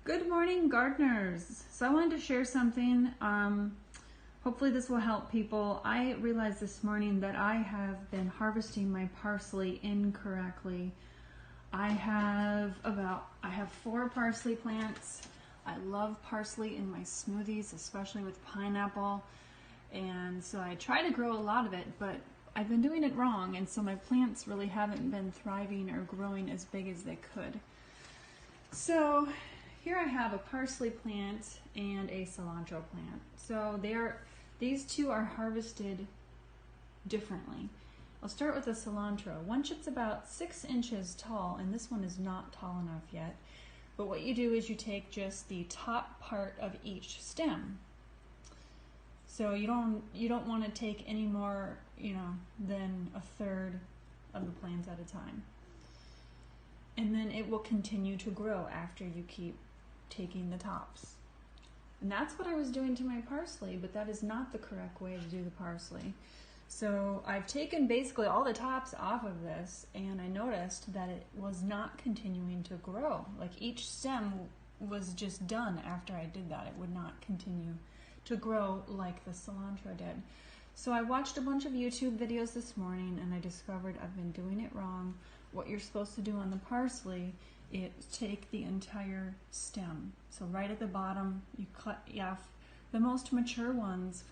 Good morning, gardeners. So I wanted to share something. Hopefully this will help people. I realized this morning that I have been harvesting my parsley incorrectly. I have 4 parsley plants. I love parsley in my smoothies, especially with pineapple. And so I try to grow a lot of it, but I've been doing it wrong, and so my plants really haven't been thriving or growing as big as they could. So here I have a parsley plant and a cilantro plant. So these two are harvested differently. I'll start with the cilantro. One shoot's about 6 inches tall, and this one is not tall enough yet. But what you do is you take just the top part of each stem. So you don't want to take any more, than a third of the plant at a time. And then it will continue to grow after you keep taking the tops. And that's what I was doing to my parsley, but that is not the correct way to do the parsley. So I've taken basically all the tops off of this, and I noticed that it was not continuing to grow. Like each stem was just done after I did that. It would not continue to grow like the cilantro did. So I watched a bunch of YouTube videos this morning, and I discovered I've been doing it wrong. What you're supposed to do on the parsley is take the entire stem. So right at the bottom, you cut off the most mature ones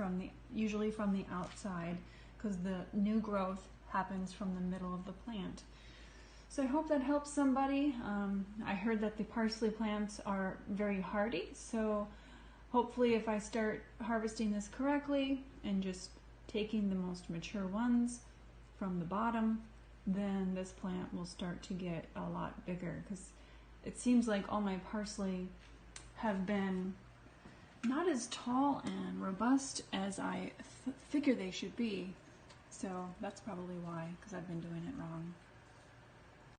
usually from the outside, because the new growth happens from the middle of the plant. So I hope that helps somebody. I heard that the parsley plants are very hardy, so hopefully if I start harvesting this correctly and just taking the most mature ones from the bottom, then this plant will start to get a lot bigger, because it seems like all my parsley have been not as tall and robust as I figure they should be. So that's probably why, because I've been doing it wrong.